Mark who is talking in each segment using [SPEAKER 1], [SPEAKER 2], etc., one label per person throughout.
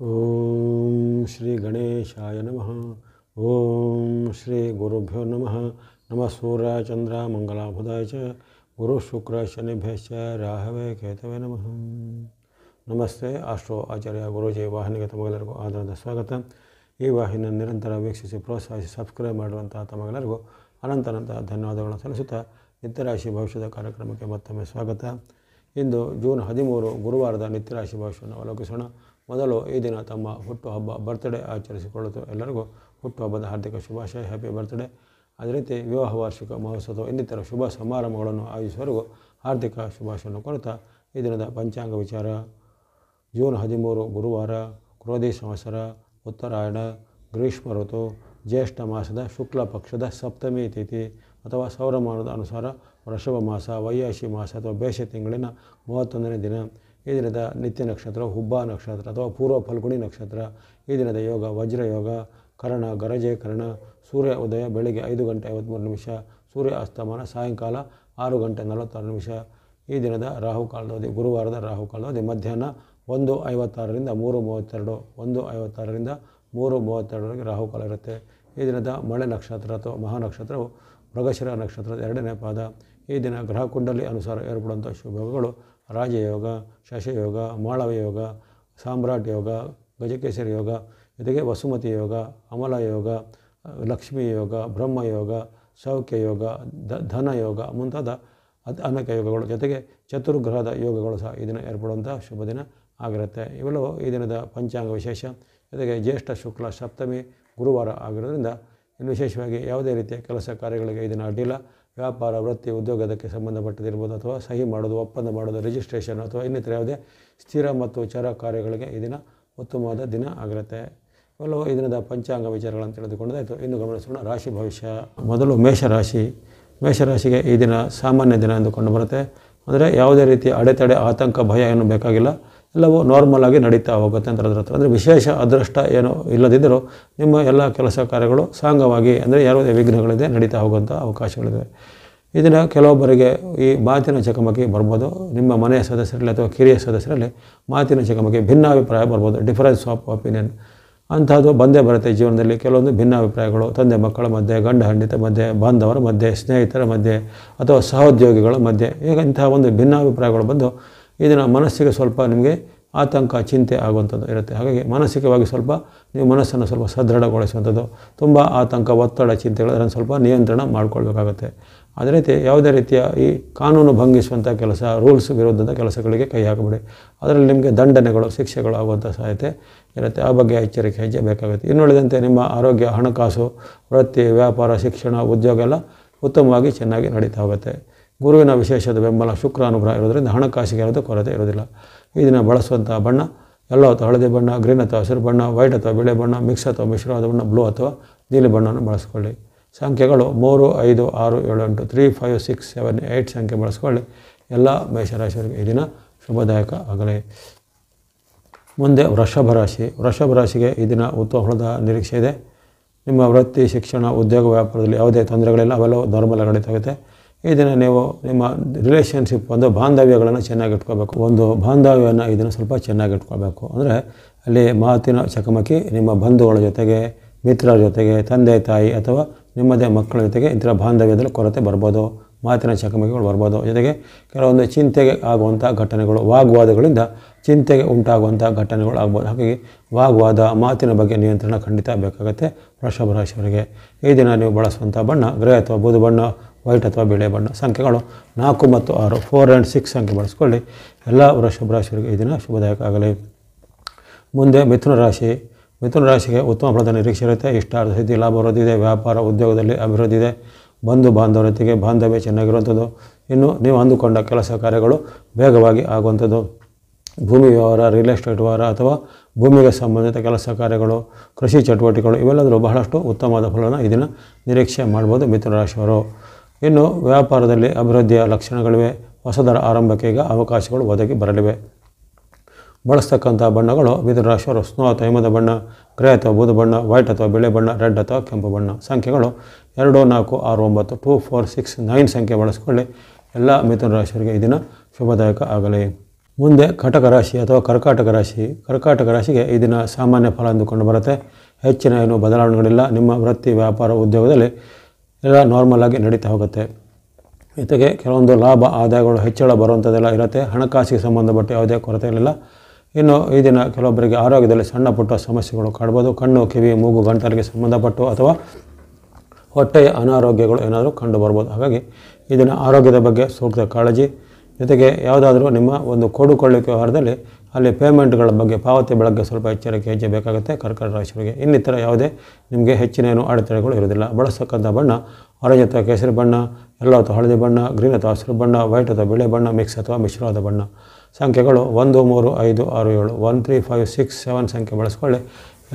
[SPEAKER 1] ಓಂ ಶ್ರೀ ಗಣೇಶಾಯ ನಮಃ. ಓಂ ಶ್ರೀ ಗುರುಭ್ಯೋ ನಮಃ. ನಮಃ ಸೂರ್ಯ ಚಂದ್ರ ಮಂಗಲಾಭುಧಾಯ ಚ ಗುರು ಶುಕ್ರ ಶನಿಭ್ಯಶ್ಚ ರಾಹವೇ ಕೇತವೇ ನಮಃ. ನಮಸ್ತೆ. ಆಸ್ಟ್ರೋ ಆಚಾರ್ಯ ಗುರೂಜಿ ವಾಹಿನಿಗೆ ತಮಗೆಲ್ಲರಿಗೂ ಆಧಾರದ ಸ್ವಾಗತ. ಈ ವಾಹಿನಿಯನ್ನು ನಿರಂತರ ವೀಕ್ಷಿಸಿ ಪ್ರೋತ್ಸಾಹಿಸಿ ಸಬ್ಸ್ಕ್ರೈಬ್ ಮಾಡುವಂಥ ತಮಗೆಲ್ಲರಿಗೂ ಅನಂತ ಧನ್ಯವಾದಗಳನ್ನು ಸಲ್ಲಿಸುತ್ತಾ ನಿತ್ಯರಾಶಿ ಭವಿಷ್ಯದ ಕಾರ್ಯಕ್ರಮಕ್ಕೆ ಮತ್ತೊಮ್ಮೆ ಸ್ವಾಗತ. ಇಂದು ಜೂನ್ 13 ಗುರುವಾರದ ನಿತ್ಯರಾಶಿ ಭವಿಷ್ಯವನ್ನು ಅವಲೋಕಿಸೋಣ. ಮೊದಲು ಈ ದಿನ ತಮ್ಮ ಹುಟ್ಟುಹಬ್ಬ ಬರ್ತ್ಡೇ ಆಚರಿಸಿಕೊಳ್ಳುತ್ತಾ ಎಲ್ಲರಿಗೂ ಹುಟ್ಟುಹಬ್ಬದ ಹಾರ್ದಿಕ ಶುಭಾಶಯ, ಹ್ಯಾಪಿ ಬರ್ತ್ಡೇ. ಅದೇ ರೀತಿ ವಿವಾಹ ವಾರ್ಷಿಕ ಮಹೋತ್ಸವ ಇನ್ನಿತರ ಶುಭ ಸಮಾರಂಭಗಳನ್ನು ಆಯೋಜಿಸುವವರೆಗೂ ಹಾರ್ದಿಕ ಶುಭಾಶಯವನ್ನು ಕೋರುತ್ತಾ ಈ ದಿನದ ಪಂಚಾಂಗ ವಿಚಾರ. ಜೂನ್ 13 ಗುರುವಾರ, ಕ್ರೋಧಿ ಸಂವತ್ಸರ, ಉತ್ತರಾಯಣ, ಗ್ರೀಷ್ಮ ಋತು, ಜ್ಯೇಷ್ಠ ಮಾಸದ ಶುಕ್ಲ ಪಕ್ಷದ ಸಪ್ತಮಿ ತಿಥಿ ಅಥವಾ ಸೌರಮಾನದ ಅನುಸಾರ ವೃಷಭ ಮಾಸ, ವೈಯಾಶಿ ಮಾಸ ಅಥವಾ ಬೇಸೆ ತಿಂಗಳಿನ 31ನೇ ದಿನ. ಈ ದಿನದ ನಿತ್ಯ ನಕ್ಷತ್ರ ಹುಬ್ಬ ನಕ್ಷತ್ರ ಅಥವಾ ಪೂರ್ವ ಫಲ್ಗುಣಿ ನಕ್ಷತ್ರ. ಈ ದಿನದ ಯೋಗ ವಜ್ರಯೋಗ, ಕರ್ಣ ಗರಜೆ ಕರ್ಣ. ಸೂರ್ಯ ಉದಯ ಬೆಳಿಗ್ಗೆ 5:53, ಸೂರ್ಯ ಅಸ್ತಮಾನ ಸಾಯಂಕಾಲ 6:46. ಈ ದಿನದ ರಾಹುಕಾಲದ ಗುರುವಾರದ ರಾಹುಕಾಲದ ಮಧ್ಯಾಹ್ನ 1:56ರಿಂದ 3:32, 1:56ರಿಂದ 3:32ವರೆಗೆ ರಾಹುಕಾಲ ಇರುತ್ತೆ. ಈ ದಿನದ ಮಳೆ ನಕ್ಷತ್ರ ಅಥವಾ ಮಹಾನಕ್ಷತ್ರವು ಮೃಗಶಿರ ನಕ್ಷತ್ರದ 2ನೇ ಪಾದ. ಈ ದಿನ ಗ್ರಹ ಕುಂಡಲಿ ಅನುಸಾರ ಏರ್ಪಡುವಂಥ ಶುಭಯೋಗಗಳು ರಾಜಯೋಗ, ಶಶಯೋಗ, ಮಾಳವ ಯೋಗ, ಸಾಮ್ರಾಟ್ ಯೋಗ, ಗಜಕೇಸರಿ ಯೋಗ, ಜೊತೆಗೆ ವಸುಮತಿ ಯೋಗ, ಅಮಲ ಯೋಗ, ಲಕ್ಷ್ಮೀ ಯೋಗ, ಬ್ರಹ್ಮಯೋಗ, ಸೌಖ್ಯ ಯೋಗ, ಧನ ಯೋಗ ಮುಂತಾದ ಅನೇಕ ಯೋಗಗಳು, ಜೊತೆಗೆ ಚತುರ್ಗ್ರಹದ ಯೋಗಗಳು ಸಹ ಈ ದಿನ ಏರ್ಪಡುವಂಥ ಶುಭ ದಿನ ಆಗಿರುತ್ತೆ. ಇವೆಲ್ಲವೂ ಈ ದಿನದ ಪಂಚಾಂಗ ವಿಶೇಷ. ಜೊತೆಗೆ ಜ್ಯೇಷ್ಠ ಶುಕ್ಲ ಸಪ್ತಮಿ ಗುರುವಾರ ಆಗಿರೋದ್ರಿಂದ ಇನ್ನು ವಿಶೇಷವಾಗಿ ಯಾವುದೇ ರೀತಿಯ ಕೆಲಸ ಕಾರ್ಯಗಳಿಗೆ ಈ ದಿನ ಅಡ್ಡಿಲ್ಲ. ವ್ಯಾಪಾರ, ವೃತ್ತಿ, ಉದ್ಯೋಗಕ್ಕೆ ಸಂಬಂಧಪಟ್ಟದಿರ್ಬೋದು ಅಥವಾ ಸಹಿ ಮಾಡೋದು, ಒಪ್ಪಂದ ಮಾಡೋದು, ರಿಜಿಸ್ಟ್ರೇಷನ್ ಅಥವಾ ಇನ್ನಿತರ ಯಾವುದೇ ಸ್ಥಿರ ಮತ್ತು ಚರ ಕಾರ್ಯಗಳಿಗೆ ಈ ದಿನ ಉತ್ತಮವಾದ ದಿನ ಆಗಿರುತ್ತೆ. ಇವೆಲ್ಲವೂ ಈ ದಿನದ ಪಂಚಾಂಗ ವಿಚಾರಗಳನ್ನು ತಿಳಿದುಕೊಂಡಾಯಿತು. ಇನ್ನು ಗಮನಿಸೋಣ ರಾಶಿ ಭವಿಷ್ಯ. ಮೊದಲು ಮೇಷರಾಶಿ. ಮೇಷರಾಶಿಗೆ ಈ ದಿನ ಸಾಮಾನ್ಯ ದಿನ ಎಂದುಕೊಂಡು ಬರುತ್ತೆ. ಅಂದರೆ ಯಾವುದೇ ರೀತಿಯ ಅಡೆತಡೆ, ಆತಂಕ, ಭಯ ಏನು ಬೇಕಾಗಿಲ್ಲ. ಎಲ್ಲವೂ ನಾರ್ಮಲ್ ಆಗಿ ನಡೀತಾ ಹೋಗುತ್ತೆ ಅಂತ ಅದರ ಹತ್ರ. ಅಂದರೆ ವಿಶೇಷ ಅದೃಷ್ಟ ಏನೋ ಇಲ್ಲದಿದ್ದರೂ ನಿಮ್ಮ ಎಲ್ಲ ಕೆಲಸ ಕಾರ್ಯಗಳು ಸಾಂಗವಾಗಿ, ಅಂದರೆ ಯಾವುದೇ ವಿಘ್ನಗಳಿದೆ ನಡೀತಾ ಹೋಗುವಂಥ ಅವಕಾಶಗಳಿವೆ. ಇದನ್ನ ಕೆಲವೊಬ್ಬರಿಗೆ ಈ ಮಾತಿನ ಚಕಮಕಿ ಬರ್ಬೋದು. ನಿಮ್ಮ ಮನೆಯ ಸದಸ್ಯರಲ್ಲಿ ಅಥವಾ ಕಿರಿಯ ಸದಸ್ಯರಲ್ಲಿ ಮಾತಿನ ಚಕಮಕಿ, ಭಿನ್ನಾಭಿಪ್ರಾಯ ಬರ್ಬೋದು, ಡಿಫರೆನ್ಸ್ ಆಫ್ ಒಪಿನಿಯನ್ ಅಂಥದ್ದು ಬಂದೇ ಬರುತ್ತೆ ಜೀವನದಲ್ಲಿ. ಕೆಲವೊಂದು ಭಿನ್ನಾಭಿಪ್ರಾಯಗಳು ತಂದೆ ಮಕ್ಕಳ ಮಧ್ಯೆ, ಗಂಡ ಹೆಂಡತಿ ಮಧ್ಯೆ, ಬಾಂಧವರ ಮಧ್ಯೆ, ಸ್ನೇಹಿತರ ಮಧ್ಯೆ ಅಥವಾ ಸಹೋದ್ಯೋಗಿಗಳ ಮಧ್ಯೆ, ಈಗ ಇಂತಹ ಒಂದು ಭಿನ್ನಾಭಿಪ್ರಾಯಗಳು ಬಂದು ಇದನ್ನು ಮನಸ್ಸಿಗೆ ಸ್ವಲ್ಪ ನಿಮಗೆ ಆತಂಕ, ಚಿಂತೆ ಆಗುವಂಥದ್ದು ಇರುತ್ತೆ. ಹಾಗಾಗಿ ಮಾನಸಿಕವಾಗಿ ಸ್ವಲ್ಪ ನೀವು ಮನಸ್ಸನ್ನು ಸ್ವಲ್ಪ ಸದೃಢಗೊಳಿಸುವಂಥದ್ದು, ತುಂಬ ಆತಂಕ, ಒತ್ತಡ, ಚಿಂತೆಗಳು ಅದನ್ನು ಸ್ವಲ್ಪ ನಿಯಂತ್ರಣ ಮಾಡಿಕೊಳ್ಬೇಕಾಗತ್ತೆ. ಅದೇ ರೀತಿ ಯಾವುದೇ ರೀತಿಯ ಈ ಕಾನೂನು ಭಂಗಿಸುವಂಥ ಕೆಲಸ, ರೂಲ್ಸ್ ವಿರುದ್ಧದ ಕೆಲಸಗಳಿಗೆ ಕೈ ಹಾಕಬೇಡಿ. ಅದರಲ್ಲಿ ನಿಮಗೆ ದಂಡನೆಗಳು, ಶಿಕ್ಷೆಗಳು ಆಗುವಂಥ ಸಾಧ್ಯತೆ ಇರುತ್ತೆ. ಆ ಬಗ್ಗೆ ಎಚ್ಚರಿಕೆ ಹೆಜ್ಜೆ ಬೇಕಾಗುತ್ತೆ. ಇನ್ನುಳಿದಂತೆ ನಿಮ್ಮ ಆರೋಗ್ಯ, ಹಣಕಾಸು, ವೃತ್ತಿ, ವ್ಯಾಪಾರ, ಶಿಕ್ಷಣ, ಉದ್ಯೋಗ ಎಲ್ಲ ಉತ್ತಮವಾಗಿ ಚೆನ್ನಾಗಿ ನಡೀತಾ ಹೋಗುತ್ತೆ. ಗುರುವಿನ ವಿಶೇಷದ ಬೆಂಬಲ, ಶುಕ್ರ ಅನುಗ್ರಹ ಇರೋದರಿಂದ ಹಣಕಾಸಿಗೆ ಯಾವುದೇ ಕೊರತೆ ಇರೋದಿಲ್ಲ. ಈ ದಿನ ಬಳಸುವಂಥ ಬಣ್ಣ ಯೆಲ್ಲೋ ಅಥವಾ ಹಳದಿ ಬಣ್ಣ, ಗ್ರೀನ್ ಅಥವಾ ಹಸಿರು ಬಣ್ಣ, ವೈಟ್ ಅಥವಾ ಬಿಳಿ ಬಣ್ಣ, ಮಿಕ್ಸ್ ಅಥವಾ ಮಿಶ್ರವಾದ ಬಣ್ಣ, ಬ್ಲೂ ಅಥವಾ ನೀಲಿ ಬಣ್ಣವನ್ನು ಬಳಸ್ಕೊಳ್ಳಿ. ಸಂಖ್ಯೆಗಳು 3, 5, 6, 7, 8, 3, 5, 6, 7, 8 ಸಂಖ್ಯೆ ಬಳಸ್ಕೊಳ್ಳಿ. ಎಲ್ಲ ಮೇಷರಾಶಿಯವರಿಗೆ ಈ ದಿನ ಶುಭದಾಯಕ ಆಗಲಿ. ಮುಂದೆ ವೃಷಭ ರಾಶಿ. ವೃಷಭ ರಾಶಿಗೆ ಈ ದಿನ ಉತ್ತಮ ಫಲದ ನಿರೀಕ್ಷೆ ಇದೆ. ನಿಮ್ಮ ವೃತ್ತಿ, ಶಿಕ್ಷಣ, ಉದ್ಯೋಗ, ವ್ಯಾಪಾರದಲ್ಲಿ ಯಾವುದೇ ತೊಂದರೆಗಳಿಲ್ಲ, ಅವೆಲ್ಲವೂ ನಾರ್ಮಲ್ ಆಗಿ ನಡೀತಾಗುತ್ತೆ. ಈ ದಿನ ನೀವು ನಿಮ್ಮ ರಿಲೇಷನ್ಶಿಪ್, ಒಂದು ಬಾಂಧವ್ಯಗಳನ್ನು ಚೆನ್ನಾಗಿ ಇಟ್ಕೋಬೇಕು. ಒಂದು ಬಾಂಧವ್ಯವನ್ನು ಈ ದಿನ ಸ್ವಲ್ಪ ಚೆನ್ನಾಗಿ ಇಟ್ಕೊಳ್ಬೇಕು. ಅಂದರೆ ಅಲ್ಲಿ ಮಾತಿನ ಚಕಮಕಿ ನಿಮ್ಮ ಬಂಧುಗಳ ಜೊತೆಗೆ, ಮಿತ್ರರ ಜೊತೆಗೆ, ತಂದೆ ತಾಯಿ ಅಥವಾ ನಿಮ್ಮದೇ ಮಕ್ಕಳ ಜೊತೆಗೆ ಇಂಥ ಬಾಂಧವ್ಯದಲ್ಲಿ ಕೊರತೆ ಬರ್ಬೋದು, ಮಾತಿನ ಚಕಮಕಿಗಳು ಬರ್ಬೋದು. ಜೊತೆಗೆ ಕೆಲವೊಂದು ಚಿಂತೆಗೆ ಆಗುವಂಥ ಘಟನೆಗಳು, ವಾಗ್ವಾದಗಳಿಂದ ಚಿಂತೆಗೆ ಉಂಟಾಗುವಂಥ ಘಟನೆಗಳು ಆಗ್ಬೋದು. ಹಾಗಾಗಿ ವಾಗ್ವಾದ, ಮಾತಿನ ಬಗ್ಗೆ ನಿಯಂತ್ರಣ ಖಂಡಿತ ಬೇಕಾಗುತ್ತೆ ವೃಷಭ ರಾಶಿಯವರಿಗೆ. ಈ ದಿನ ನೀವು ಬಳಸುವಂಥ ಬಣ್ಣ ಗ್ರೇ ಅಥವಾ ಬೂದು ಬಣ್ಣ, ವೈಟ್ ಅಥವಾ ಬಿಳಿ ಬಣ್ಣ. ಸಂಖ್ಯೆಗಳು 4 ಮತ್ತು 6, 4 and 6 ಸಂಖ್ಯೆ ಬಳಸ್ಕೊಳ್ಳಿ. ಎಲ್ಲ ವೃಷಭ ರಾಶಿಯವರಿಗೆ ಈ ದಿನ ಶುಭದಾಯಕ ಆಗಲಿ. ಮುಂದೆ ಮಿಥುನ ರಾಶಿ. ಮಿಥುನ ರಾಶಿಗೆ ಉತ್ತಮ ಫಲದ ನಿರೀಕ್ಷೆ ಇರುತ್ತೆ. ಇಷ್ಟಾರ್ಥ ಸಿದ್ಧಿ, ಲಾಭ ವೃದ್ಧಿ ಇದೆ. ವ್ಯಾಪಾರ, ಉದ್ಯೋಗದಲ್ಲಿ ಅಭಿವೃದ್ಧಿ ಇದೆ. ಬಂಧು ಬಾಂಧವರೊಂದಿಗೆ ಬಾಂಧವ್ಯ ಚೆನ್ನಾಗಿರುವಂಥದ್ದು. ಇನ್ನು ನೀವು ಅಂದುಕೊಂಡ ಕೆಲಸ ಕಾರ್ಯಗಳು ವೇಗವಾಗಿ ಆಗುವಂಥದ್ದು. ಭೂಮಿ ವ್ಯವಹಾರ, ರಿಯಲ್ ಎಸ್ಟೇಟ್ ವ್ಯವಹಾರ ಅಥವಾ ಭೂಮಿಗೆ ಸಂಬಂಧಿತ ಕೆಲಸ ಕಾರ್ಯಗಳು, ಕೃಷಿ ಚಟುವಟಿಕೆಗಳು ಇವೆಲ್ಲದರೂ ಬಹಳಷ್ಟು ಉತ್ತಮವಾದ ಫಲನ ಈ ದಿನ ನಿರೀಕ್ಷೆ ಮಾಡ್ಬೋದು ಮಿಥುನ ರಾಶಿಯವರು. ಇನ್ನು ವ್ಯಾಪಾರದಲ್ಲಿ ಅಭಿವೃದ್ಧಿಯ ಲಕ್ಷಣಗಳಿವೆ. ಹೊಸದರ ಆರಂಭಕ್ಕೆ ಈಗ ಅವಕಾಶಗಳು ಒದಗಿ ಬರಲಿವೆ. ಬಳಸ್ತಕ್ಕಂಥ ಬಣ್ಣಗಳು ಮಿಥುನ ರಾಶಿಯವರು ಸ್ನೋ ಅಥವಾ ಹಿಮದ ಬಣ್ಣ, ಗ್ರೇ ಅಥವಾ ಬೂದು ಬಣ್ಣ, ವೈಟ್ ಅಥವಾ ಬಿಳಿ ಬಣ್ಣ, ರೆಡ್ ಅಥವಾ ಕೆಂಪು ಬಣ್ಣ. ಸಂಖ್ಯೆಗಳು 2, 4, 6, 9, 2, 4, 6, 9 ಸಂಖ್ಯೆ ಬಳಸ್ಕೊಳ್ಳಿ. ಎಲ್ಲ ಮಿಥುನ ರಾಶಿಯವರಿಗೆ ಈ ದಿನ ಶುಭದಾಯಕ ಆಗಲಿ. ಮುಂದೆ ಕಟಕ ರಾಶಿ ಅಥವಾ ಕರ್ಕಾಟಕ ರಾಶಿಗೆ ಈ ದಿನ ಸಾಮಾನ್ಯ ಫಲ ಅಂದುಕೊಂಡು ಬರುತ್ತೆ. ಹೆಚ್ಚಿನ ಏನು ಬದಲಾವಣೆಗಳಿಲ್ಲ. ನಿಮ್ಮ ವೃತ್ತಿ, ವ್ಯಾಪಾರ, ಉದ್ಯೋಗದಲ್ಲಿ ಎಲ್ಲ ನಾರ್ಮಲ್ ಆಗಿ ನಡೀತಾ ಹೋಗುತ್ತೆ. ಜೊತೆಗೆ ಕೆಲವೊಂದು ಲಾಭ, ಆದಾಯಗಳು ಹೆಚ್ಚಳ ಬರುವಂಥದ್ದೆಲ್ಲ ಇರುತ್ತೆ. ಹಣಕಾಸಿಗೆ ಸಂಬಂಧಪಟ್ಟ ಯಾವುದೇ ಕೊರತೆ ಇರಲಿಲ್ಲ. ಇನ್ನು ಈ ದಿನ ಕೆಲವೊಬ್ಬರಿಗೆ ಆರೋಗ್ಯದಲ್ಲಿ ಸಣ್ಣ ಪುಟ್ಟ ಸಮಸ್ಯೆಗಳು ಕಾಡ್ಬೋದು. ಕಣ್ಣು, ಕಿವಿ, ಮೂಗು, ಗಂಟಲಿಗೆ ಸಂಬಂಧಪಟ್ಟು ಅಥವಾ ಹೊಟ್ಟೆಯ ಅನಾರೋಗ್ಯಗಳು ಏನಾದರೂ ಕಂಡು ಬರ್ಬೋದು. ಹಾಗಾಗಿ ಈ ದಿನ ಆರೋಗ್ಯದ ಬಗ್ಗೆ ಸೂಕ್ತ ಕಾಳಜಿ. ಜೊತೆಗೆ ಯಾವುದಾದ್ರೂ ನಿಮ್ಮ ಒಂದು ಕೊಡುಕೊಳ್ಳಿಕೆ ವ್ಯವಹಾರದಲ್ಲಿ ಅಲ್ಲಿ ಪೇಮೆಂಟ್ಗಳ ಬಗ್ಗೆ, ಪಾವತಿ ಬಗ್ಗೆ ಸ್ವಲ್ಪ ಎಚ್ಚರಿಕೆ ಹೆಜ್ಜೆ ಬೇಕಾಗುತ್ತೆ ಕರ್ಕಾಟಕ ರಾಶಿಯವರಿಗೆ. ಇನ್ನಿತರ ಯಾವುದೇ ನಿಮಗೆ ಹೆಚ್ಚಿನ ಏನು ಅಡೆತಡೆಗಳು ಇರೋದಿಲ್ಲ. ಬಳಸ್ತಕ್ಕಂಥ ಬಣ್ಣ ಆರೆಂಜ್ ಅಥವಾ ಕೇಸರಿ ಬಣ್ಣ, ಯೆಲ್ಲೋ ಅಥವಾ ಹಳದಿ ಬಣ್ಣ, ಗ್ರೀನ್ ಅಥವಾ ಹಸಿರು ಬಣ್ಣ, ವೈಟ್ ಅಥವಾ ಬಿಳಿ ಬಣ್ಣ, ಮಿಕ್ಸ್ ಅಥವಾ ಮಿಶ್ರವಾದ ಬಣ್ಣ. ಸಂಖ್ಯೆಗಳು 1, 3, 5, 6, 7 1, 3, 5, 6, 7 ಸಂಖ್ಯೆ ಬಳಸ್ಕೊಳ್ಳಿ.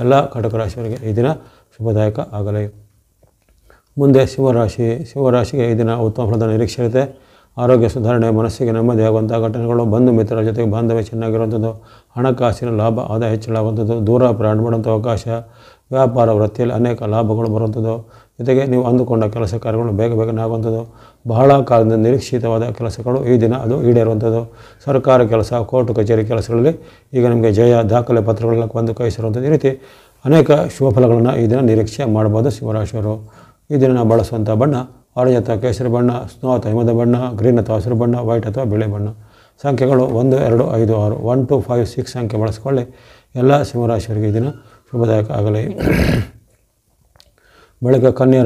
[SPEAKER 1] ಎಲ್ಲ ಕಟಕ ರಾಶಿಯವರಿಗೆ ಈ ದಿನ ಶುಭದಾಯಕ ಆಗಲಿ. ಮುಂದೆ ಸಿಂಹರಾಶಿಗೆ ಈ ದಿನ ಉತ್ತಮ ಫಲದ ನಿರೀಕ್ಷೆ ಇರುತ್ತೆ. ಆರೋಗ್ಯ ಸುಧಾರಣೆ, ಮನಸ್ಸಿಗೆ ನೆಮ್ಮದಿಯಾಗುವಂಥ ಘಟನೆಗಳು, ಬಂಧು ಮಿತ್ರರ ಜೊತೆಗೆ ಬಾಂಧವ್ಯ ಚೆನ್ನಾಗಿರುವಂಥದ್ದು, ಹಣಕಾಸಿನ ಲಾಭ, ಆದಾಯ ಹೆಚ್ಚಳಾಗುವಂಥದ್ದು, ದೂರ ಪ್ರಯಾಣ ಮಾಡುವಂಥ ಅವಕಾಶ, ವ್ಯಾಪಾರ ವೃತ್ತಿಯಲ್ಲಿ ಅನೇಕ ಲಾಭಗಳು ಬರುವಂಥದ್ದು. ಜೊತೆಗೆ ನೀವು ಅಂದುಕೊಂಡ ಕೆಲಸ ಕಾರ್ಯಗಳು ಬೇಗನೆ ಆಗುವಂಥದ್ದು, ಬಹಳ ಕಾಲದಿಂದ ನಿರೀಕ್ಷಿತವಾದ ಕೆಲಸಗಳು ಈ ದಿನ ಅದು ಈಡೇರುವಂಥದ್ದು. ಸರ್ಕಾರ ಕೆಲಸ, ಕೋರ್ಟ್ ಕಚೇರಿ ಕೆಲಸಗಳಲ್ಲಿ ಈಗ ನಿಮಗೆ ಜಯ, ದಾಖಲೆ ಪತ್ರಗಳೆಲ್ಲ ಬಂದು ಕೈ ಸೇರುವಂಥದ್ದು. ಈ ರೀತಿ ಅನೇಕ ಶುಭ ಫಲಗಳನ್ನು ಈ ದಿನ ನಿರೀಕ್ಷೆ ಮಾಡ್ಬೋದು ಸಿಂಹರಾಶಿಯವರು. ಈ ದಿನ ನಾವು ಬಳಸುವಂಥ ಬಣ್ಣ ಆರೆಂಜ್ ಅಥವಾ ಕೇಸರಿ ಬಣ್ಣ, ಸ್ನೋ ಅಥವಾ ಹಿಮದ ಬಣ್ಣ, ಗ್ರೀನ್ ಅಥವಾ ಹಸಿರು ಬಣ್ಣ, ವೈಟ್ ಅಥವಾ ಬಿಳಿ ಬಣ್ಣ. ಸಂಖ್ಯೆಗಳು 1, 2, 5, 6 1, 2, 5, 6 ಸಂಖ್ಯೆ ಬಳಸ್ಕೊಳ್ಳಿ. ಎಲ್ಲ ಸಿಂಹರಾಶಿಯವರಿಗೆ ಈ ದಿನ ಶುಭದಾಯಕ ಆಗಲಿ. ಬಳಿಕ ಕನ್ಯಾ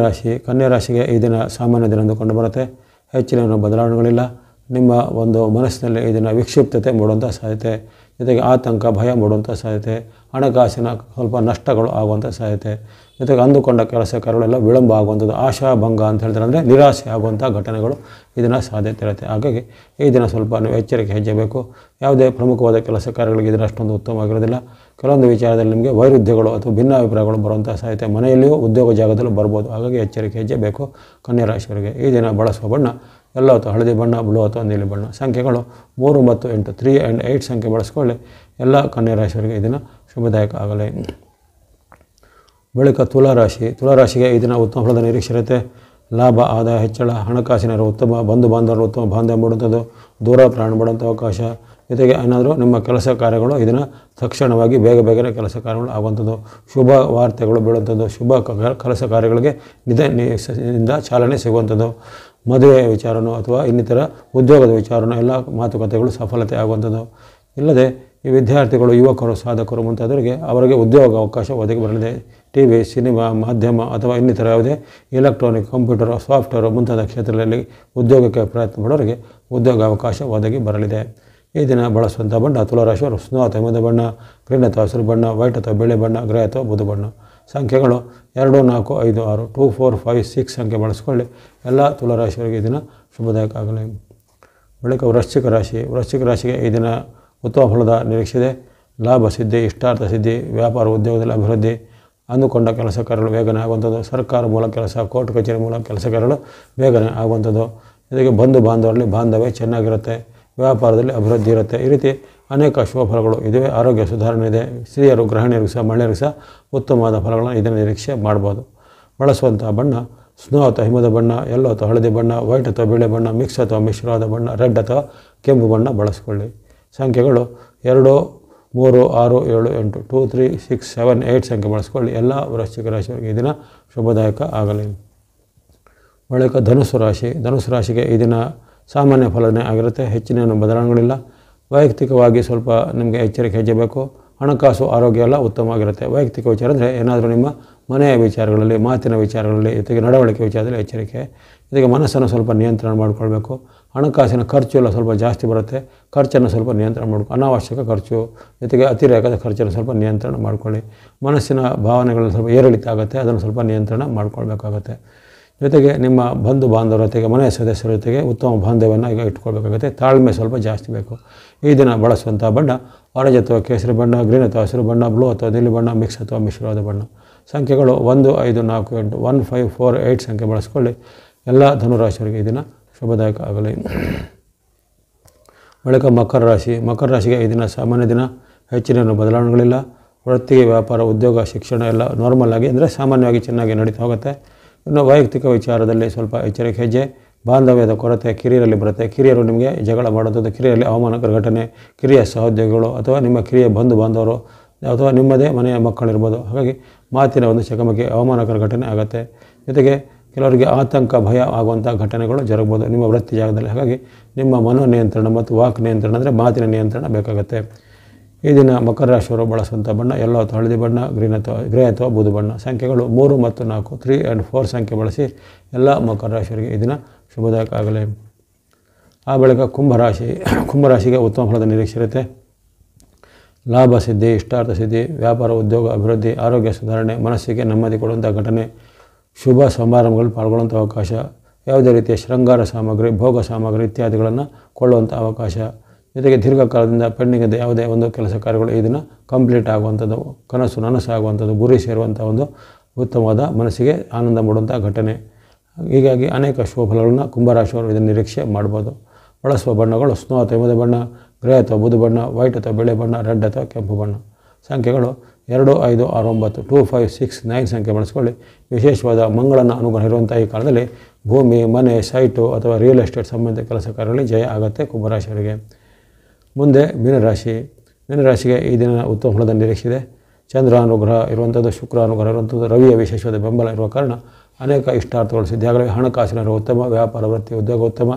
[SPEAKER 1] ರಾಶಿಗೆ ಈ ದಿನ ಸಾಮಾನ್ಯ ದಿನ ಅಂದುಕೊಂಡು ಬರುತ್ತೆ. ಹೆಚ್ಚಿನ ಬದಲಾವಣೆಗಳಿಲ್ಲ. ನಿಮ್ಮ ಒಂದು ಮನಸ್ಸಿನಲ್ಲಿ ಈ ದಿನ ವಿಕ್ಷಿಪ್ತತೆ ಮೂಡುವಂಥ ಸಾಧ್ಯತೆ, ಜೊತೆಗೆ ಆತಂಕ, ಭಯ ಮೂಡುವಂಥ ಸಾಧ್ಯತೆ, ಹಣಕಾಸಿನ ಸ್ವಲ್ಪ ನಷ್ಟಗಳು ಆಗುವಂಥ ಸಾಧ್ಯತೆ, ಜೊತೆಗೆ ಅಂದುಕೊಂಡ ಕೆಲಸ ಕಾರ್ಯಗಳೆಲ್ಲ ವಿಳಂಬ ಆಗುವಂಥದ್ದು, ಆಶಾಭಂಗ ಅಂತ ಹೇಳ್ತಾರೆ, ಅಂದರೆ ನಿರಾಸೆ ಆಗುವಂಥ ಘಟನೆಗಳು ಇದನ್ನು ಸಾಧ್ಯತೆ ಇರುತ್ತೆ. ಹಾಗಾಗಿ ಈ ದಿನ ಸ್ವಲ್ಪ ನೀವು ಎಚ್ಚರಿಕೆ ಹೆಜ್ಜೆ ಬೇಕು. ಯಾವುದೇ ಪ್ರಮುಖವಾದ ಕೆಲಸ ಕಾರ್ಯಗಳಿಗೆ ಇದನ್ನು ಅಷ್ಟೊಂದು ಉತ್ತಮವಾಗಿರೋದಿಲ್ಲ. ಕೆಲವೊಂದು ವಿಚಾರದಲ್ಲಿ ನಿಮಗೆ ವೈರುಧ್ಯಗಳು ಅಥವಾ ಭಿನ್ನಾಭಿಪ್ರಾಯಗಳು ಬರುವಂಥ ಸಾಧ್ಯತೆ ಮನೆಯಲ್ಲಿಯೂ ಉದ್ಯೋಗ ಜಾಗದಲ್ಲೂ ಬರ್ಬೋದು. ಹಾಗಾಗಿ ಎಚ್ಚರಿಕೆ ಹೆಜ್ಜೆ ಬೇಕು ಕನ್ಯಾ ರಾಶಿಯವರಿಗೆ. ಈ ದಿನ ಬಳಸುವ ಬಣ್ಣ ಯೆಲ್ಲೋ ಅಥವಾ ಹಳದಿ ಬಣ್ಣ, ಬ್ಲೂ ಅಥವಾ ನೀಲಿ ಬಣ್ಣ. ಸಂಖ್ಯೆಗಳು 3 ಮತ್ತು 8 3 and 8 ಸಂಖ್ಯೆ ಬಳಸ್ಕೊಳ್ಳಿ. ಎಲ್ಲ ಕನ್ಯಾ ರಾಶಿಯವರಿಗೆ ಈ ದಿನ ಶುಭದಾಯಕ ಆಗಲಿ. ಬಳಿಕ ತುಲಾರಾಶಿಗೆ ಈ ದಿನ ಉತ್ತಮ ಫಲದ ನಿರೀಕ್ಷೆ ಇರುತ್ತೆ. ಲಾಭ, ಆದಾಯ ಹೆಚ್ಚಳ, ಹಣಕಾಸಿನ ಉತ್ತಮ, ಬಂಧು ಬಾಂಧವರು ಉತ್ತಮ ಬಾಂಧವ್ಯ ಮಾಡುವಂಥದ್ದು, ದೂರ ಪ್ರಯಾಣ ಮಾಡುವಂಥ ಅವಕಾಶ, ಜೊತೆಗೆ ಏನಾದರೂ ನಿಮ್ಮ ಕೆಲಸ ಕಾರ್ಯಗಳು ಇದನ್ನು ತಕ್ಷಣವಾಗಿ ಬೇಗನೆ ಕೆಲಸ ಕಾರ್ಯಗಳು ಆಗುವಂಥದ್ದು, ಶುಭ ವಾರ್ತೆಗಳು ಬೀಳುವಂಥದ್ದು, ಶುಭ ಕೆಲಸ ಕಾರ್ಯಗಳಿಗೆ ನಿಂದ ಚಾಲನೆ ಸಿಗುವಂಥದ್ದು, ಮದುವೆಯ ವಿಚಾರನೋ ಅಥವಾ ಇನ್ನಿತರ ಉದ್ಯೋಗದ ವಿಚಾರನೋ ಎಲ್ಲ ಮಾತುಕತೆಗಳು ಸಫಲತೆ ಆಗುವಂಥದ್ದು. ಇಲ್ಲದೆ ಈ ವಿದ್ಯಾರ್ಥಿಗಳು, ಯುವಕರು, ಸಾಧಕರು ಮುಂತಾದವರಿಗೆ ಅವರಿಗೆ ಉದ್ಯೋಗ ಅವಕಾಶ ಒದಗಿ ಬರಲಿದೆ. TV, ಸಿನಿಮಾ, ಮಾಧ್ಯಮ ಅಥವಾ ಇನ್ನಿತರ ಯಾವುದೇ ಎಲೆಕ್ಟ್ರಾನಿಕ್, ಕಂಪ್ಯೂಟರ್, ಸಾಫ್ಟ್ವೇರ್ ಮುಂತಾದ ಕ್ಷೇತ್ರದಲ್ಲಿ ಉದ್ಯೋಗಕ್ಕೆ ಪ್ರಯತ್ನ ಪಡೋರಿಗೆ ಉದ್ಯೋಗ ಅವಕಾಶ ಒದಗಿ ಬರಲಿದೆ. ಈ ದಿನ ಬಳಸುವಂಥ ಬಣ್ಣ ತುಲಾರಾಶಿಯವರು ಸ್ನೋ ಅಥವಾ ಹಿಮದ ಬಣ್ಣ, ಗ್ರೀನ್ ಅಥವಾ ಹಸಿರು ಬಣ್ಣ, ವೈಟ್ ಅಥವಾ ಬಿಳಿ ಬಣ್ಣ, ಗ್ರೇ ಅಥವಾ ಬುಧ ಬಣ್ಣ. ಸಂಖ್ಯೆಗಳು 2, 4, 5, 6 2, 4, 5, 6 ಸಂಖ್ಯೆ ಬಳಸ್ಕೊಳ್ಳಿ. ಎಲ್ಲ ತುಲಾರಾಶಿಯವರಿಗೆ ಈ ದಿನ ಶುಭದಾಯಕ ಆಗಲಿ. ಬಳಿಕ ವೃಶ್ಚಿಕ ರಾಶಿಗೆ ಈ ದಿನ ಉತ್ತಮ ಫಲದ ನಿರೀಕ್ಷೆ ಇದೆ. ಲಾಭ ಸಿದ್ಧಿ, ಇಷ್ಟಾರ್ಥ ಸಿದ್ಧಿ, ವ್ಯಾಪಾರ ಉದ್ಯೋಗದಲ್ಲಿ ಅಭಿವೃದ್ಧಿ, ಅಂದುಕೊಂಡ ಕೆಲಸ ಕಾರ್ಯಗಳು ಬೇಗನೆ ಆಗುವಂಥದ್ದು, ಸರ್ಕಾರ ಮೂಲಕ ಕೆಲಸ, ಕೋರ್ಟ್ ಕಚೇರಿ ಮೂಲಕ ಕೆಲಸ ಕಾರ್ಯಗಳು ಬೇಗನೆ ಆಗುವಂಥದ್ದು, ಜೊತೆಗೆ ಬಂಧು ಬಾಂಧವರಲ್ಲಿ ಬಾಂಧವ್ಯ ಚೆನ್ನಾಗಿರುತ್ತೆ, ವ್ಯಾಪಾರದಲ್ಲಿ ಅಭಿವೃದ್ಧಿ ಇರುತ್ತೆ. ಈ ರೀತಿ ಅನೇಕ ಶುಭ ಫಲಗಳು ಇವೆ. ಆರೋಗ್ಯ ಸುಧಾರಣೆ ಇದೆ. ಸ್ತ್ರೀಯರು, ಗೃಹಿಣಿಯರಿಗೂ ಸಹ, ಮಹಿಳೆಯರಿಗೂ ಸಹ ಉತ್ತಮವಾದ ಫಲಗಳನ್ನು ಇದನ್ನು ನಿರೀಕ್ಷೆ ಮಾಡ್ಬೋದು. ಬಳಸುವಂಥ ಬಣ್ಣ ಸ್ನೋ ಅಥವಾ ಹಿಮದ ಬಣ್ಣ, ಯೆಲ್ಲೋ ಅಥವಾ ಹಳದಿ ಬಣ್ಣ, ವೈಟ್ ಅಥವಾ ಬಿಳಿ ಬಣ್ಣ, ಮಿಕ್ಸ್ ಅಥವಾ ಮಿಶ್ರವಾದ ಬಣ್ಣ, ರೆಡ್ ಅಥವಾ ಕೆಂಪು ಬಣ್ಣ ಬಳಸ್ಕೊಳ್ಳಿ. ಸಂಖ್ಯೆಗಳು 2, 3, 6, 7, 8 2, 3, 6, 7, 8 ಸಂಖ್ಯೆ ಬಳಸ್ಕೊಳ್ಳಿ. ಎಲ್ಲ ವೃಶ್ಚಿಕ ರಾಶಿಯವರಿಗೆ ಈ ದಿನ ಶುಭದಾಯಕ ಆಗಲಿ. ಬಳಿಕ ಧನುಸ್ಸು ರಾಶಿಗೆ ಈ ದಿನ ಸಾಮಾನ್ಯ ಫಲನೇ ಆಗಿರುತ್ತೆ. ಹೆಚ್ಚಿನ ಬದಲಾವಣೆಗಳಿಲ್ಲ. ವೈಯಕ್ತಿಕವಾಗಿ ಸ್ವಲ್ಪ ನಿಮಗೆ ಎಚ್ಚರಿಕೆ ಹೆಜ್ಜೆ ಬೇಕು. ಹಣಕಾಸು, ಆರೋಗ್ಯ ಎಲ್ಲ ಉತ್ತಮವಾಗಿರುತ್ತೆ. ವೈಯಕ್ತಿಕ ವಿಚಾರ ಅಂದರೆ ಏನಾದರೂ ನಿಮ್ಮ ಮನೆಯ ವಿಚಾರಗಳಲ್ಲಿ, ಮಾತಿನ ವಿಚಾರಗಳಲ್ಲಿ, ಜೊತೆಗೆ ನಡವಳಿಕೆ ವಿಚಾರದಲ್ಲಿ ಎಚ್ಚರಿಕೆ. ಜೊತೆಗೆ ಮನಸ್ಸನ್ನು ಸ್ವಲ್ಪ ನಿಯಂತ್ರಣ ಮಾಡಿಕೊಳ್ಬೇಕು. ಹಣಕಾಸಿನ ಖರ್ಚು ಎಲ್ಲ ಸ್ವಲ್ಪ ಜಾಸ್ತಿ ಬರುತ್ತೆ. ಖರ್ಚನ್ನು ಸ್ವಲ್ಪ ನಿಯಂತ್ರಣ ಮಾಡ್ಕೊ, ಅನಾವಶ್ಯಕ ಖರ್ಚು, ಜೊತೆಗೆ ಅತಿರೇಕದ ಖರ್ಚನ್ನು ಸ್ವಲ್ಪ ನಿಯಂತ್ರಣ ಮಾಡ್ಕೊಳ್ಳಿ. ಮನಸ್ಸಿನ ಭಾವನೆಗಳಲ್ಲಿ ಸ್ವಲ್ಪ ಏರಿಳಿತ ಆಗುತ್ತೆ, ಅದನ್ನು ಸ್ವಲ್ಪ ನಿಯಂತ್ರಣ ಮಾಡ್ಕೊಳ್ಬೇಕಾಗತ್ತೆ. ಜೊತೆಗೆ ನಿಮ್ಮ ಬಂಧು ಬಾಂಧವರ ಜೊತೆಗೆ, ಮನೆಯ ಸದಸ್ಯರ ಜೊತೆಗೆ ಉತ್ತಮ ಬಾಂಧವ್ಯವನ್ನು ಈಗ ಇಟ್ಕೊಳ್ಬೇಕಾಗುತ್ತೆ. ತಾಳ್ಮೆ ಸ್ವಲ್ಪ ಜಾಸ್ತಿ ಬೇಕು. ಈ ದಿನ ಬಳಸುವಂಥ ಬಣ್ಣ ಆರೆಂಜ್ ಅಥವಾ ಕೇಸರಿ ಬಣ್ಣ, ಗ್ರೀನ್ ಅಥವಾ ಹಸಿರು ಬಣ್ಣ, ಬ್ಲೂ ಅಥವಾ ನೀಲಿ ಬಣ್ಣ, ಮಿಕ್ಸ್ ಅಥವಾ ಮಿಶ್ರವಾದ ಬಣ್ಣ. ಸಂಖ್ಯೆಗಳು 1, 5, 4, 8 1, 5, 4, 8 ಸಂಖ್ಯೆ ಬಳಸ್ಕೊಳ್ಳಿ. ಎಲ್ಲ ಧನುರಾಶಿಯವರಿಗೆ ಈ ದಿನ ಶುಭದಾಯಕ ಆಗಲಿ. ಬಳಿಕ ಮಕರ ರಾಶಿಗೆ ಈ ದಿನ ಸಾಮಾನ್ಯ ದಿನ. ಹೆಚ್ಚಿನ ಬದಲಾವಣೆಗಳಿಲ್ಲ. ವೃತ್ತಿ, ವ್ಯಾಪಾರ, ಉದ್ಯೋಗ, ಶಿಕ್ಷಣ ಎಲ್ಲ ನಾರ್ಮಲ್ ಆಗಿ ಅಂದರೆ ಸಾಮಾನ್ಯವಾಗಿ ಚೆನ್ನಾಗಿ ನಡೀತಾ ಹೋಗುತ್ತೆ. ಇನ್ನು ವೈಯಕ್ತಿಕ ವಿಚಾರದಲ್ಲಿ ಸ್ವಲ್ಪ ಎಚ್ಚರಿಕೆ ಹೆಜ್ಜೆ. ಬಾಂಧವ್ಯದ ಕೊರತೆ ಕಿರಿಯರಲ್ಲಿ ಬರುತ್ತೆ. ಕಿರಿಯರು ನಿಮಗೆ ಜಗಳ ಮಾಡೋದು, ಕಿರಿಯರಲ್ಲಿ ಅವಮಾನಕರ ಘಟನೆ, ಕಿರಿಯ ಸಹೋದ್ಯೋಗಿಗಳು ಅಥವಾ ನಿಮ್ಮ ಕಿರಿಯ ಬಂಧು ಬಾಂಧವರು ಅಥವಾ ನಿಮ್ಮದೇ ಮನೆಯ ಮಕ್ಕಳಿರ್ಬೋದು. ಹಾಗಾಗಿ ಮಾತಿನ ಒಂದು ಚಕಮಕಿ ಅವಮಾನಕರ ಘಟನೆ ಆಗುತ್ತೆ. ಜೊತೆಗೆ ಕೆಲವರಿಗೆ ಆತಂಕ ಭಯ ಆಗುವಂಥ ಘಟನೆಗಳು ಜರುಗ್ಬೋದು ನಿಮ್ಮ ವೃತ್ತಿ ಜಾಗದಲ್ಲಿ. ಹಾಗಾಗಿ ನಿಮ್ಮ ಮನೋ ನಿಯಂತ್ರಣ ಮತ್ತು ವಾಕ್ ನಿಯಂತ್ರಣ ಅಂದರೆ ಮಾತಿನ ನಿಯಂತ್ರಣ ಬೇಕಾಗುತ್ತೆ. ಈ ದಿನ ಮಕರ ರಾಶಿಯವರು ಬಳಸುವಂಥ ಬಣ್ಣ ಯೆಲ್ಲೋ ಅಥವಾ ಹಳದಿ ಬಣ್ಣ, ಗ್ರೇ ಅಥವಾ ಬೂದು ಬಣ್ಣ. ಸಂಖ್ಯೆಗಳು 3 ಮತ್ತು 4, 3 and 4 ಸಂಖ್ಯೆ ಬಳಸಿ ಎಲ್ಲ ಮಕರ ರಾಶಿಯವರಿಗೆ ಈ ದಿನ ಶುಭದಾಯಕ ಆಗಲಿ. ಆ ಬಳಿಕ ಕುಂಭರಾಶಿಗೆ ಉತ್ತಮ ಫಲದ ನಿರೀಕ್ಷೆ ಇರುತ್ತೆ. ಲಾಭ ಸಿದ್ಧಿ, ಇಷ್ಟಾರ್ಥ ಸಿದ್ಧಿ, ವ್ಯಾಪಾರ ಉದ್ಯೋಗ ಅಭಿವೃದ್ಧಿ, ಆರೋಗ್ಯ ಸುಧಾರಣೆ, ಮನಸ್ಸಿಗೆ ನೆಮ್ಮದಿ ಕೊಡುವಂಥ ಘಟನೆ, ಶುಭ ಸಮಾರಂಭಗಳು ಪಾಲ್ಗೊಳ್ಳುವಂಥ ಅವಕಾಶ, ಯಾವುದೇ ರೀತಿಯ ಶೃಂಗಾರ ಸಾಮಗ್ರಿ, ಭೋಗ ಸಾಮಗ್ರಿ ಇತ್ಯಾದಿಗಳನ್ನು ಕೊಳ್ಳುವಂಥ ಅವಕಾಶ. ಜೊತೆಗೆ ದೀರ್ಘಕಾಲದಿಂದ ಪೆಂಡಿಂಗ್ ಇದ್ದ ಯಾವುದೇ ಒಂದು ಕೆಲಸ ಕಾರ್ಯಗಳು ಈ ದಿನ ಕಂಪ್ಲೀಟ್ ಆಗುವಂಥದ್ದು, ನನಸು ಆಗುವಂಥದ್ದು, ಗುರಿ ಸೇರುವಂಥ ಒಂದು ಉತ್ತಮವಾದ ಮನಸ್ಸಿಗೆ ಆನಂದ ಮೂಡುವಂಥ ಘಟನೆ. ಹೀಗಾಗಿ ಅನೇಕ ಶುಭ ಫಲಗಳನ್ನು ಕುಂಭರಾಶಿಯವರು ಇದನ್ನು ನಿರೀಕ್ಷೆ ಮಾಡ್ಬೋದು. ಬಳಸುವ ಬಣ್ಣಗಳು ಸ್ನೋ ಅಥವಾ ಹಿಮದ ಬಣ್ಣ, ಗ್ರೇ ಅಥವಾ ಬೂದು ಬಣ್ಣ, ವೈಟ್ ಅಥವಾ ಬಿಳಿ ಬಣ್ಣ, ರೆಡ್ ಅಥವಾ ಕೆಂಪು ಬಣ್ಣ. ಸಂಖ್ಯೆಗಳು 2, 5, 6, 9, 2, 5, 6, 9 ಸಂಖ್ಯೆ ಬಳಸ್ಕೊಳ್ಳಿ. ವಿಶೇಷವಾದ ಮಂಗಳನ ಅನುಗ್ರಹ ಇರುವಂಥ ಈ ಕಾಲದಲ್ಲಿ ಭೂಮಿ, ಮನೆ, ಸೈಟು ಅಥವಾ ರಿಯಲ್ ಎಸ್ಟೇಟ್ ಸಂಬಂಧಿತ ಕೆಲಸ ಕಾರ್ಯಗಳಲ್ಲಿ ಜಯ ಆಗುತ್ತೆ ಕುಂಭರಾಶಿಯವರಿಗೆ. ಮುಂದೆ ಮೀನರಾಶಿಗೆ ಈ ದಿನ ಉತ್ತಮ ಫಲದ ನಿರೀಕ್ಷೆ ಇದೆ. ಚಂದ್ರ ಅನುಗ್ರಹ ಇರುವಂಥದ್ದು, ಶುಕ್ರ ಅನುಗ್ರಹ ಇರುವಂಥದ್ದು, ರವಿಯ ವಿಶೇಷವಾದ ಬೆಂಬಲ ಇರುವ ಕಾರಣ ಅನೇಕ ಇಷ್ಟಾರ್ಥಗಳು ಸಿದ್ಧಿಯಾಗಲಿವೆ. ಹಣಕಾಸಿನ ಉತ್ತಮ, ವ್ಯಾಪಾರ ವೃತ್ತಿ ಉದ್ಯೋಗ ಉತ್ತಮ,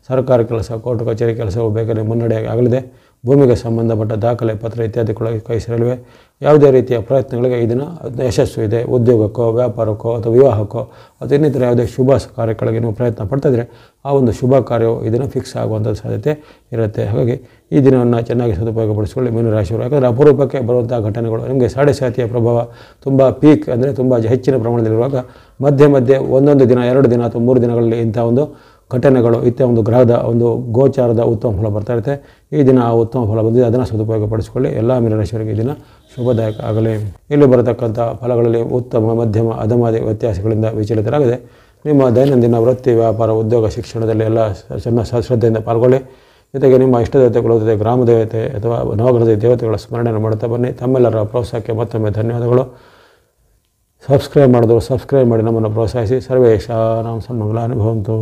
[SPEAKER 1] ಸರ್ಕಾರಿ ಕೆಲಸ, ಕೋರ್ಟ್ ಕಚೇರಿ ಕೆಲಸವು ಬೇಗನೆ ಮುನ್ನಡೆ ಆಗಲಿದೆ. ಭೂಮಿಗೆ ಸಂಬಂಧಪಟ್ಟ ದಾಖಲೆ ಪತ್ರ ಇತ್ಯಾದಿಗಳಿಗೆ ಕೈ ಸೇರಲಿವೆ. ಯಾವುದೇ ರೀತಿಯ ಪ್ರಯತ್ನಗಳಿಗೆ ಈ ದಿನ ಯಶಸ್ಸು ಇದೆ. ಉದ್ಯೋಗಕ್ಕೋ, ವ್ಯಾಪಾರಕ್ಕೋ ಅಥವಾ ವಿವಾಹಕ್ಕೋ ಅಥವಾ ಇನ್ನಿತರ ಯಾವುದೇ ಶುಭ ಕಾರ್ಯಗಳಿಗೆ ನೀವು ಪ್ರಯತ್ನ ಪಡ್ತಾಯಿದ್ರೆ ಆ ಒಂದು ಶುಭ ಕಾರ್ಯವು ಈ ದಿನ ಫಿಕ್ಸ್ ಆಗುವಂಥ ಸಾಧ್ಯತೆ ಇರುತ್ತೆ. ಹಾಗಾಗಿ ಈ ದಿನವನ್ನು ಚೆನ್ನಾಗಿ ಸದುಪಯೋಗಪಡಿಸಿಕೊಳ್ಳಿ ಮೀನರಾಶಿಯವರು. ಯಾಕಂದರೆ ಅಪರೂಪಕ್ಕೆ ಬರುವಂಥ ಘಟನೆಗಳು ನಿಮಗೆ ಸಾಡೆಸಾತಿಯ ಪ್ರಭಾವ ತುಂಬ ಪೀಕ್ ಅಂದರೆ ತುಂಬ ಹೆಚ್ಚಿನ ಪ್ರಮಾಣದಲ್ಲಿರುವಾಗ ಮಧ್ಯೆ ಒಂದೊಂದು ದಿನ, 2 ದಿನ ಅಥವಾ 3 ದಿನಗಳಲ್ಲಿ ಇಂಥ ಒಂದು ಘಟನೆಗಳು, ಒಂದು ಗ್ರಹದ ಒಂದು ಗೋಚಾರದ ಉತ್ತಮ ಫಲ ಬರ್ತಾ ಇರುತ್ತೆ. ಈ ದಿನ ಆ ಉತ್ತಮ ಫಲ ಬಂದಿದೆ, ಅದನ್ನು ಸದುಪಯೋಗಪಡಿಸಿಕೊಳ್ಳಿ. ಎಲ್ಲ ಮೀನರಾಶಿಯವರಿಗೆ ಈ ದಿನ ಶುಭದಾಯಕ ಆಗಲಿ. ಇಲ್ಲಿ ಬರತಕ್ಕಂಥ ಫಲಗಳಲ್ಲಿ ಉತ್ತಮ, ಮಧ್ಯಮ, ಅಧಮಾದಿ ವ್ಯತ್ಯಾಸಗಳಿಂದ ವಿಚಲಿತರಾಗದೆ ನಿಮ್ಮ ದೈನಂದಿನ ವೃತ್ತಿ, ವ್ಯಾಪಾರ, ಉದ್ಯೋಗ, ಶಿಕ್ಷಣದಲ್ಲಿ ಎಲ್ಲ ಶ್ರದ್ಧೆಯಿಂದ ಪಾಲ್ಗೊಳ್ಳಿ. ಜೊತೆಗೆ ನಿಮ್ಮ ಇಷ್ಟ ದೇವತೆ, ಕುಲದೇವತೆ, ಗ್ರಾಮ ದೇವತೆ ಅಥವಾ ನವಗ್ರಹ ದೇವತೆಗಳ ಸ್ಮರಣೆಯನ್ನು ಮಾಡುತ್ತಾ ಬನ್ನಿ. ತಮ್ಮೆಲ್ಲರ ಪ್ರೋತ್ಸಾಹಕ್ಕೆ ಮತ್ತೊಮ್ಮೆ ಧನ್ಯವಾದಗಳು. ಸಬ್ಸ್ಕ್ರೈಬ್ ಮಾಡಿದವರು ಸಬ್ಸ್ಕ್ರೈಬ್ ಮಾಡಿ ನಮ್ಮನ್ನು ಪ್ರೋತ್ಸಾಹಿಸಿ. ಸರ್ವೇಶಾನಾಂ ಸನ್ಮಂಗಲಾನಿ ಭವಂತು.